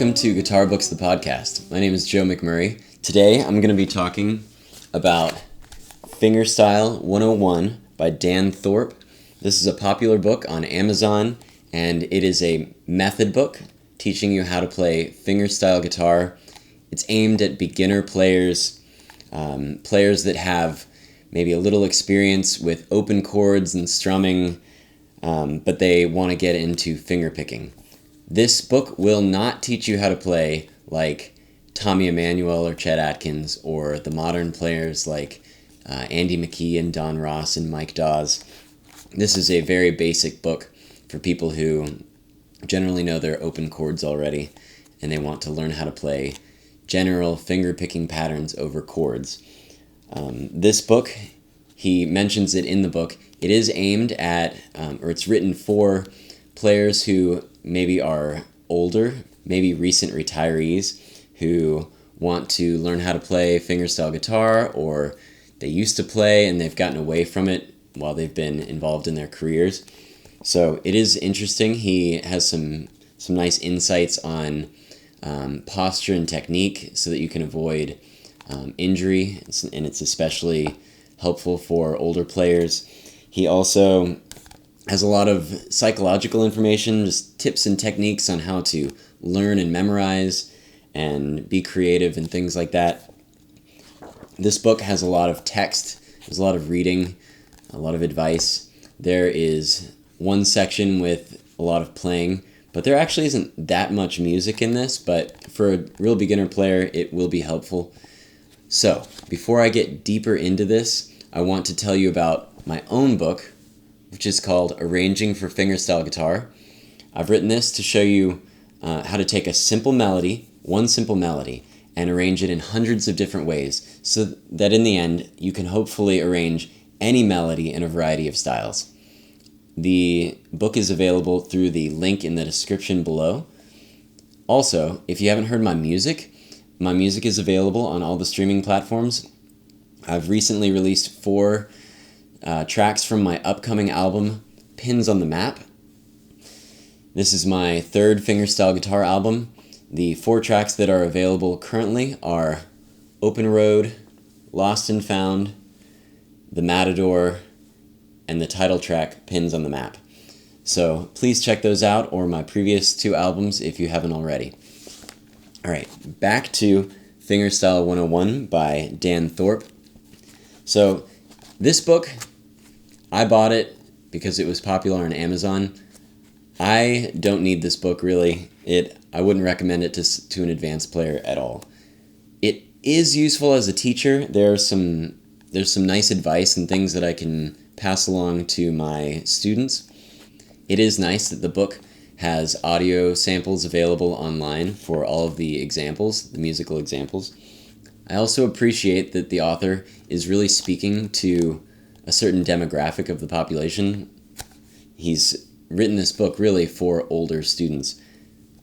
Welcome to Guitar Books, the podcast. My name is Joe McMurray. Today I'm going to be talking about Fingerstyle 101 by Dan Thorpe. This is a popular book on Amazon, and it is a method book teaching you how to play fingerstyle guitar. It's aimed at beginner players, players that have maybe a little experience with open chords and strumming, but they want to get into fingerpicking. This book will not teach you how to play like Tommy Emmanuel or Chet Atkins or the modern players like Andy McKee and Don Ross and Mike Dawes. This is a very basic book for people who generally know their open chords already and they want to learn how to play general finger-picking patterns over chords. This book, he mentions it in the book, it is aimed at, or it's written for players who maybe are older, maybe recent retirees who want to learn how to play fingerstyle guitar, or they used to play and they've gotten away from it while they've been involved in their careers. So it is interesting. He has some nice insights on posture and technique so that you can avoid injury, and it's especially helpful for older players. He also has a lot of psychological information, just tips and techniques on how to learn and memorize and be creative and things like that. This book has a lot of text, there's a lot of reading, a lot of advice. There is one section with a lot of playing, but there actually isn't that much music in this, but for a real beginner player, it will be helpful. So, before I get deeper into this, I want to tell you about my own book, which is called Arranging for Fingerstyle Guitar. I've written this to show you how to take a simple melody, one simple melody, and arrange it in hundreds of different ways so that in the end you can hopefully arrange any melody in a variety of styles. The book is available through the link in the description below. Also, if you haven't heard my music is available on all the streaming platforms. I've recently released 4 tracks from my upcoming album, Pins on the Map. This is my 3rd fingerstyle guitar album. The 4 tracks that are available currently are Open Road, Lost and Found, The Matador, and the title track, Pins on the Map. So please check those out, or my previous 2 albums if you haven't already. Alright, back to Fingerstyle 101 by Dan Thorpe. So this book, I bought it because it was popular on Amazon. I don't need this book really. I wouldn't recommend it to an advanced player at all. It is useful as a teacher. There's some nice advice and things that I can pass along to my students. It is nice that the book has audio samples available online for all of the examples, the musical examples. I also appreciate that the author is really speaking to a certain demographic of the population. He's written this book really for older students.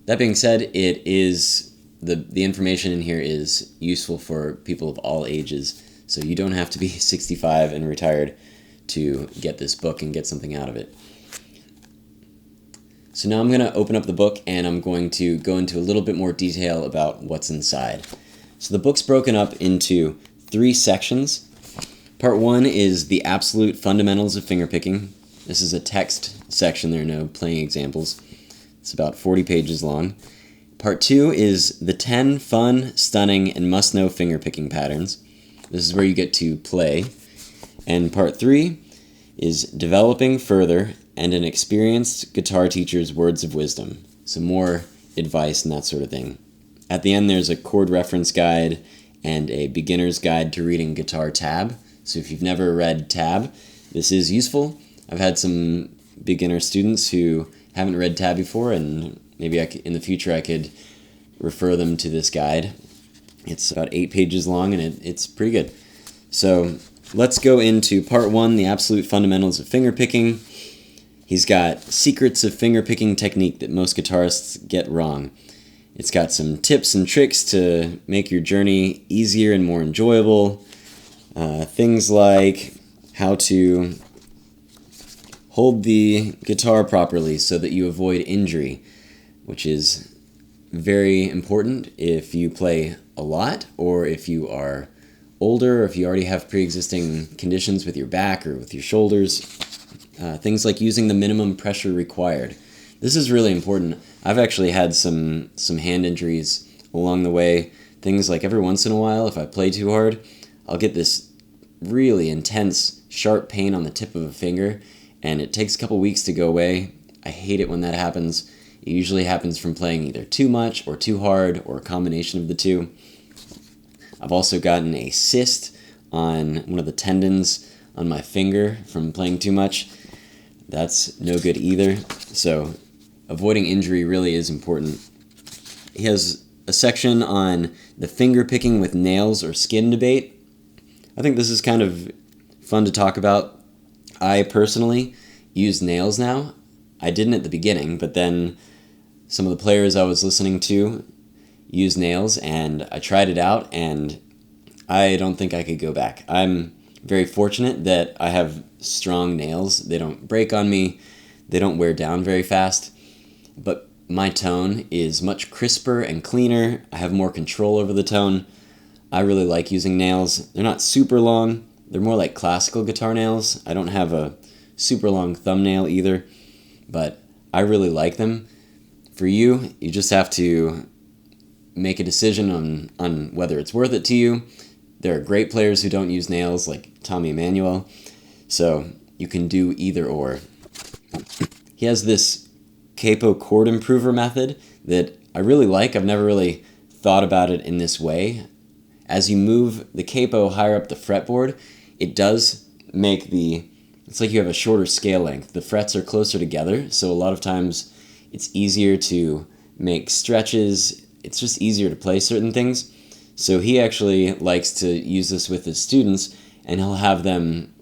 That being said, it is the information in here is useful for people of all ages, so you don't have to be 65 and retired to get this book and get something out of it. So now I'm going to open up the book and I'm going to go into a little bit more detail about what's inside. So the book's broken up into 3 sections. Part 1 is the absolute fundamentals of fingerpicking. This is a text section, there are no playing examples. It's about 40 pages long. Part 2 is the 10 fun, stunning, and must-know fingerpicking patterns. This is where you get to play. And Part 3 is developing further and an experienced guitar teacher's words of wisdom. So more advice and that sort of thing. At the end there's a chord reference guide and a beginner's guide to reading guitar tab. So if you've never read tab, this is useful. I've had some beginner students who haven't read tab before, and maybe in the future I could refer them to this guide. It's about 8 pages long and it's pretty good. So let's go into part 1, the absolute fundamentals of fingerpicking. He's got secrets of fingerpicking technique that most guitarists get wrong. It's got some tips and tricks to make your journey easier and more enjoyable. Things like how to hold the guitar properly so that you avoid injury, which is very important if you play a lot, or if you are older, or if you already have pre-existing conditions with your back or with your shoulders. Things like using the minimum pressure required. This is really important. I've actually had some hand injuries along the way. Things like every once in a while, if I play too hard, I'll get this really intense, sharp pain on the tip of a finger, and it takes a couple weeks to go away. I hate it when that happens. It usually happens from playing either too much or too hard, or a combination of the two. I've also gotten a cyst on one of the tendons on my finger from playing too much. That's no good either. So avoiding injury really is important. He has a section on the finger picking with nails or skin debate. I think this is kind of fun to talk about. I personally use nails now. I didn't at the beginning, but then some of the players I was listening to use nails, and I tried it out, and I don't think I could go back. I'm very fortunate that I have strong nails. They don't break on me. They don't wear down very fast. But my tone is much crisper and cleaner. I have more control over the tone. I really like using nails. They're not super long. They're more like classical guitar nails. I don't have a super long thumbnail either, but I really like them. For you, you just have to make a decision on whether it's worth it to you. There are great players who don't use nails, like Tommy Emmanuel, so you can do either or. He has this capo chord improver method that I really like. I've never really thought about it in this way. As you move the capo higher up the fretboard, it does make it's like you have a shorter scale length. The frets are closer together, so a lot of times it's easier to make stretches. It's just easier to play certain things. So he actually likes to use this with his students, and he'll have them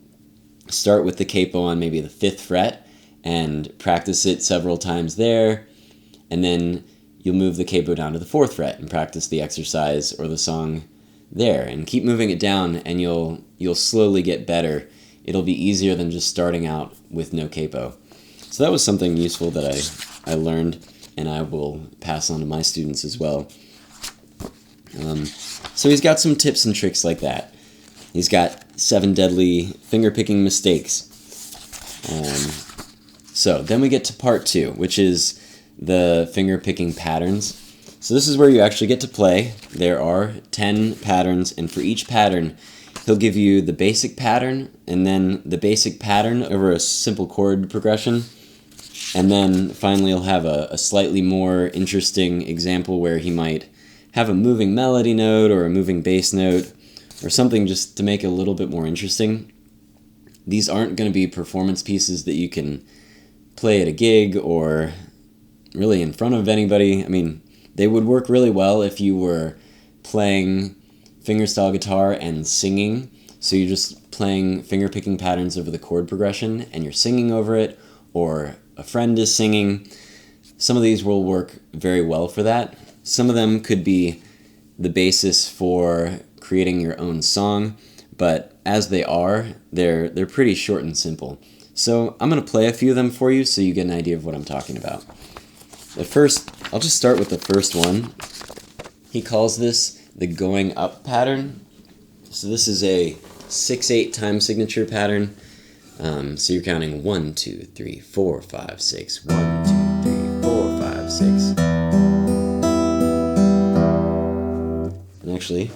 start with the capo on maybe the 5th fret and practice it several times there, and then you'll move the capo down to the 4th fret and practice the exercise or the song there, and keep moving it down, and you'll slowly get better. It'll be easier than just starting out with no capo. So that was something useful that I learned, and I will pass on to my students as well. So he's got some tips and tricks like that. He's got 7 deadly fingerpicking mistakes. So then we get to part 2, which is the fingerpicking patterns. So this is where you actually get to play. There are 10 patterns, and for each pattern, he'll give you the basic pattern, and then the basic pattern over a simple chord progression. And then finally he'll have a slightly more interesting example where he might have a moving melody note or a moving bass note or something just to make it a little bit more interesting. These aren't going to be performance pieces that you can play at a gig or really in front of anybody. I mean, they would work really well if you were playing fingerstyle guitar and singing. So you're just playing fingerpicking patterns over the chord progression and you're singing over it, or a friend is singing. Some of these will work very well for that. Some of them could be the basis for creating your own song, but as they are, they're pretty short and simple. So I'm going to play a few of them for you so you get an idea of what I'm talking about. At first, I'll just start with the first one. He calls this the going up pattern. So this is a 6/8 time signature pattern. So you're counting 1, 2, 3, 4, 5, 6. 1, 2, 3, 4, 5, 6. And actually,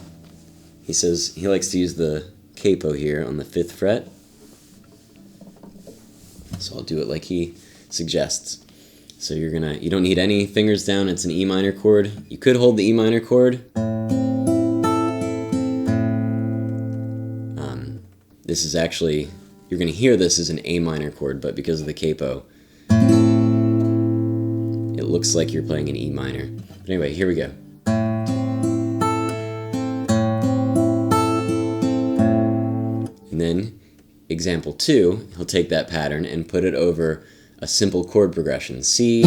he says he likes to use the capo here on the 5th fret. So I'll do it like he suggests. So you don't need any fingers down. It's an E minor chord. You could hold the E minor chord. This is actually, you're going to hear this as an A minor chord, but because of the capo, it looks like you're playing an E minor. But anyway, here we go. And then, example 2, he'll take that pattern and put it over a simple chord progression. C,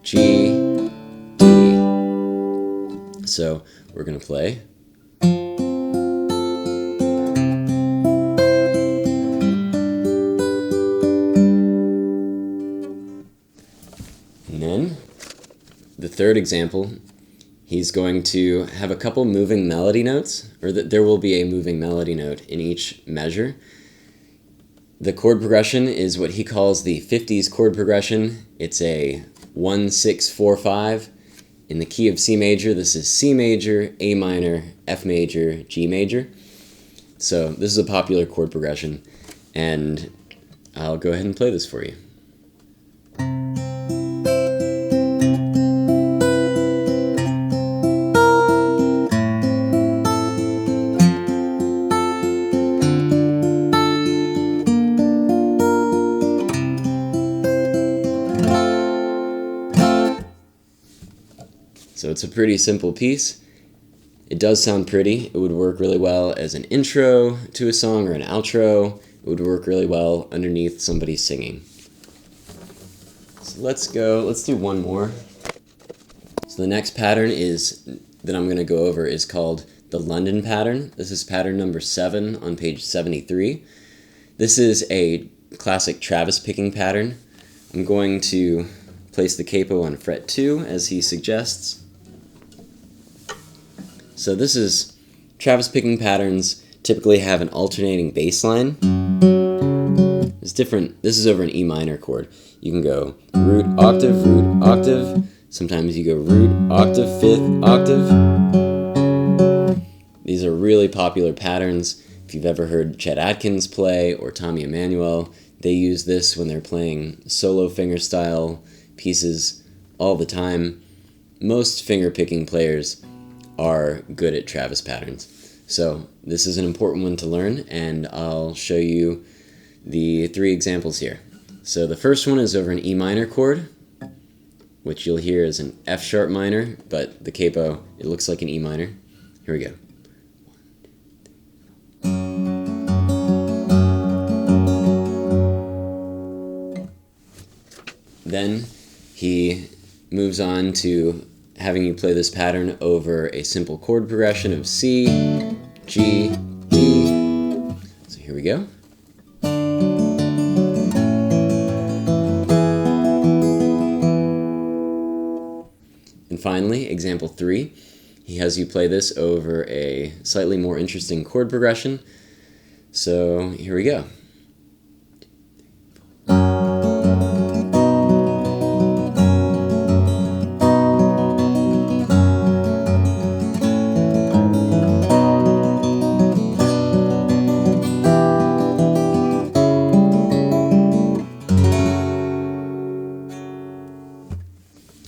G, D. So we're going to play. third example, he's going to have a couple moving melody notes, or that there will be a moving melody note in each measure. The chord progression is what he calls the 50s chord progression. It's a 1-6-4-5 in the key of C major. This is C major, A minor, F major, G major. So this is a popular chord progression, and I'll go ahead and play this for you. So it's a pretty simple piece. It does sound pretty. It would work really well as an intro to a song or an outro. It would work really well underneath somebody singing. So let's do one more. So the next pattern that I'm going to go over is called the London pattern. This is pattern number 7 on page 73. This is a classic Travis picking pattern. I'm going to place the capo on fret 2 as he suggests. So this is Travis picking patterns typically have an alternating bass line. It's different. This is over an E minor chord. You can go root, octave. Sometimes you go root, octave, 5th, octave. These are really popular patterns. If you've ever heard Chet Atkins play or Tommy Emmanuel, they use this when they're playing solo fingerstyle pieces all the time. Most fingerpicking players are good at Travis patterns. So this is an important one to learn, and I'll show you the 3 examples here. So the first one is over an E minor chord, which you'll hear is an F sharp minor, but the capo, it looks like an E minor. Here we go. Then he moves on to having you play this pattern over a simple chord progression of C, G, D. So here we go. And finally, example 3, he has you play this over a slightly more interesting chord progression. So here we go.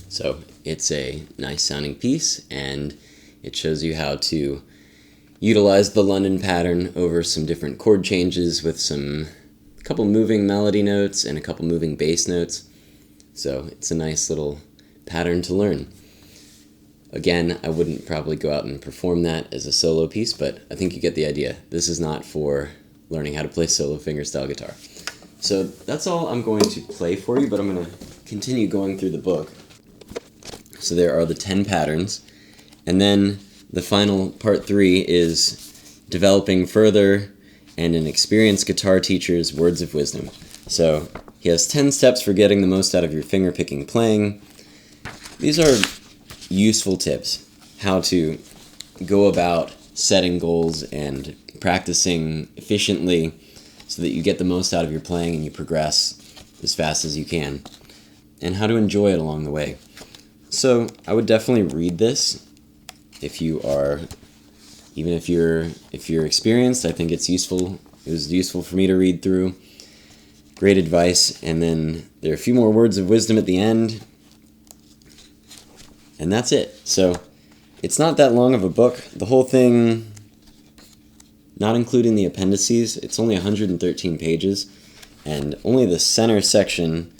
So it's a nice sounding piece, and it shows you how to utilize the London pattern over some different chord changes with a couple moving melody notes and a couple moving bass notes. So it's a nice little pattern to learn. Again, I wouldn't probably go out and perform that as a solo piece, but I think you get the idea. This is not for learning how to play solo fingerstyle guitar. So that's all I'm going to play for you, but I'm going to continue going through the book. So there are the 10 patterns, and then the final part 3 is developing further and an experienced guitar teacher's words of wisdom. So he has 10 steps for getting the most out of your fingerpicking playing. These are useful tips, how to go about setting goals and practicing efficiently so that you get the most out of your playing and you progress as fast as you can, and how to enjoy it along the way. So I would definitely read this if you're experienced. I think it's useful. It was useful for me to read through. Great advice. And then there are a few more words of wisdom at the end. And that's it. So it's not that long of a book. The whole thing, not including the appendices, it's only 113 pages. And only the center section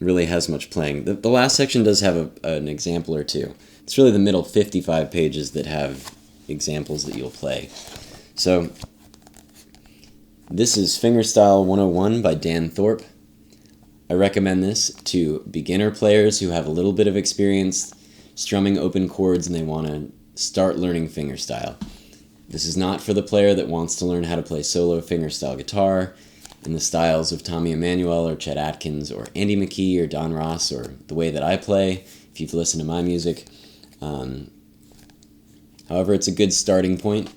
really has much playing. The last section does have an example or two. It's really the middle 55 pages that have examples that you'll play. So this is Fingerstyle 101 by Dan Thorpe. I recommend this to beginner players who have a little bit of experience strumming open chords and they want to start learning fingerstyle. This is not for the player that wants to learn how to play solo fingerstyle guitar. in the styles of Tommy Emmanuel or Chet Atkins or Andy McKee or Don Ross or the way that I play, if you've listened to my music. However, it's a good starting point.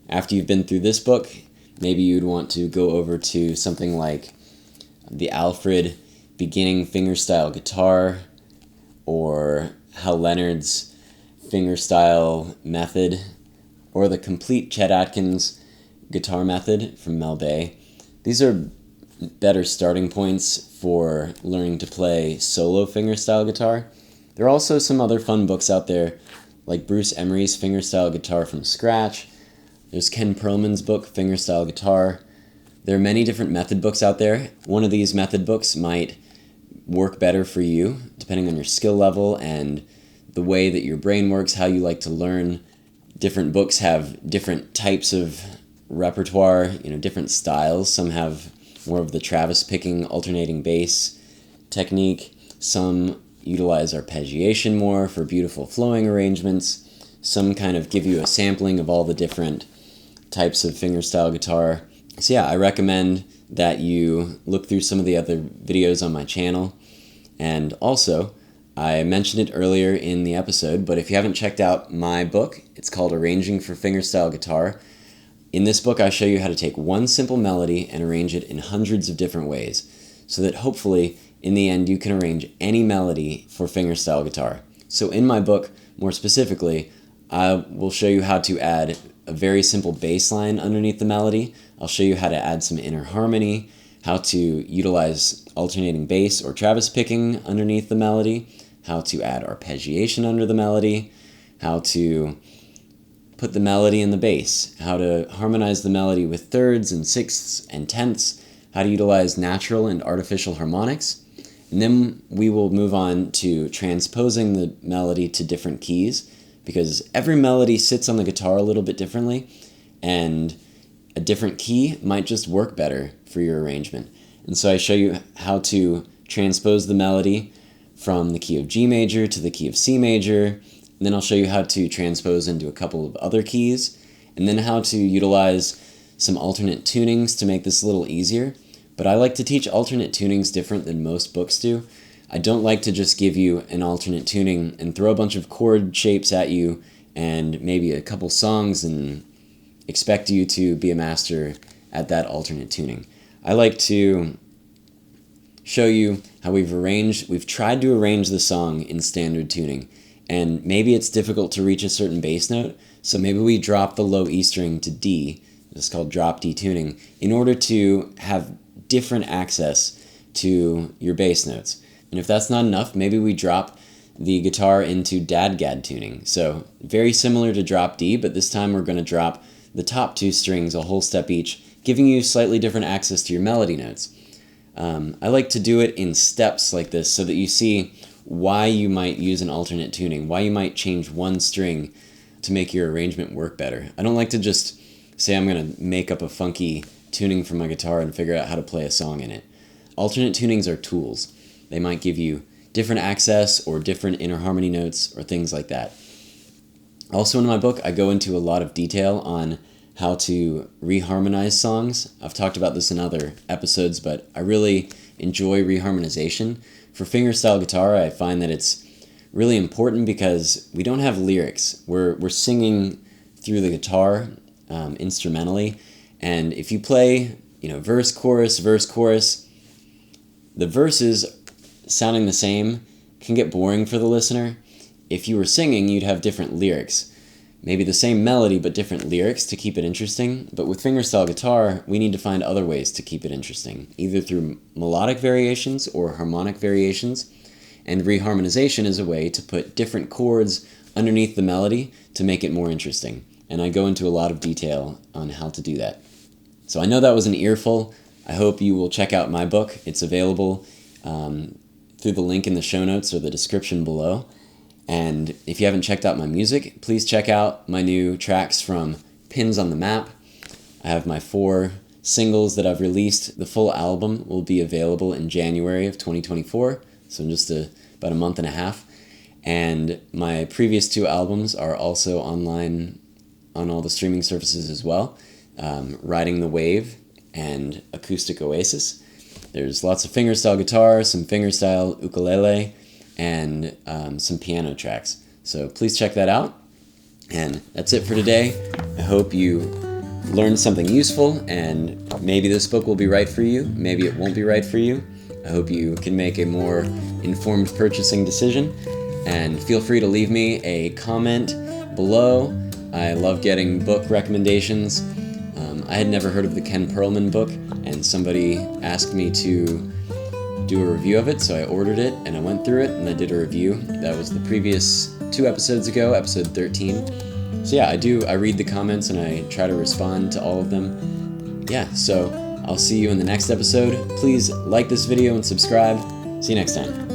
After you've been through this book, maybe you'd want to go over to something like the Alfred Beginning Fingerstyle Guitar or Hal Leonard's Fingerstyle Method or the complete Chet Atkins Guitar Method from Mel Bay. These are better starting points for learning to play solo fingerstyle guitar. There are also some other fun books out there, like Bruce Emery's Fingerstyle Guitar from Scratch. There's Ken Perlman's book, Fingerstyle Guitar. There are many different method books out there. One of these method books might work better for you, depending on your skill level and the way that your brain works, how you like to learn. Different books have different types of repertoire, different styles. Some have more of the Travis picking alternating bass technique. Some utilize arpeggiation more for beautiful flowing arrangements. Some kind of give you a sampling of all the different types of fingerstyle guitar. So yeah, I recommend that you look through some of the other videos on my channel. And also, I mentioned it earlier in the episode, but if you haven't checked out my book, it's called Arranging for Fingerstyle Guitar. In this book, I show you how to take one simple melody and arrange it in hundreds of different ways, so that hopefully, in the end, you can arrange any melody for fingerstyle guitar. So in my book, more specifically, I will show you how to add a very simple bass line underneath the melody. I'll show you how to add some inner harmony, how to utilize alternating bass or Travis picking underneath the melody, how to add arpeggiation under the melody, how to put the melody in the bass, how to harmonize the melody with thirds and sixths and tenths, how to utilize natural and artificial harmonics. And then we will move on to transposing the melody to different keys, because every melody sits on the guitar a little bit differently, and a different key might just work better for your arrangement. And so I show you how to transpose the melody from the key of G major to the key of C major, and then I'll show you how to transpose into a couple of other keys, and then how to utilize some alternate tunings to make this a little easier. But I like to teach alternate tunings different than most books do. I don't like to just give you an alternate tuning and throw a bunch of chord shapes at you and maybe a couple songs and expect you to be a master at that alternate tuning. I like to show you how we've tried to arrange the song in standard tuning, and maybe it's difficult to reach a certain bass note, so maybe we drop the low E string to D, it's called drop D tuning, in order to have different access to your bass notes. And if that's not enough, maybe we drop the guitar into dadgad tuning. So very similar to drop D, but this time we're going to drop the top two strings a whole step each, giving you slightly different access to your melody notes. I like to do it in steps like this so that you see why you might use an alternate tuning, why you might change one string to make your arrangement work better. I don't like to just say I'm going to make up a funky tuning for my guitar and figure out how to play a song in it. Alternate tunings are tools. They might give you different access or different inner harmony notes or things like that. Also in my book, I go into a lot of detail on how to reharmonize songs. I've talked about this in other episodes, but I really enjoy reharmonization. For fingerstyle guitar, I find that it's really important because we don't have lyrics. We're singing through the guitar instrumentally, and if you play, verse, chorus, the verses sounding the same can get boring for the listener. If you were singing, you'd have different lyrics. Maybe the same melody, but different lyrics to keep it interesting. But with fingerstyle guitar, we need to find other ways to keep it interesting, either through melodic variations or harmonic variations. And reharmonization is a way to put different chords underneath the melody to make it more interesting. And I go into a lot of detail on how to do that. So I know that was an earful. I hope you will check out my book. It's available through the link in the show notes or the description below. And if you haven't checked out my music, please check out my new tracks from Pins on the Map. I have my 4 singles that I've released. The full album will be available in January of 2024, so in just about a month and a half. And my previous 2 albums are also online on all the streaming services as well. Riding the Wave and acoustic oasis. There's lots of fingerstyle guitar, some fingerstyle ukulele, and some piano tracks. So please check that out. And that's it for today. I hope you learned something useful, and maybe this book will be right for you, maybe it won't be right for you. I hope you can make a more informed purchasing decision, and feel free to leave me a comment below. I love getting book recommendations. I had never heard of the Ken Perlman book, and somebody asked me to do a review of it, so I ordered it, and I went through it, and I did a review. That was the previous 2 episodes ago, episode 13. So yeah, I read the comments, and I try to respond to all of them. Yeah, so I'll see you in the next episode. Please like this video and subscribe. See you next time.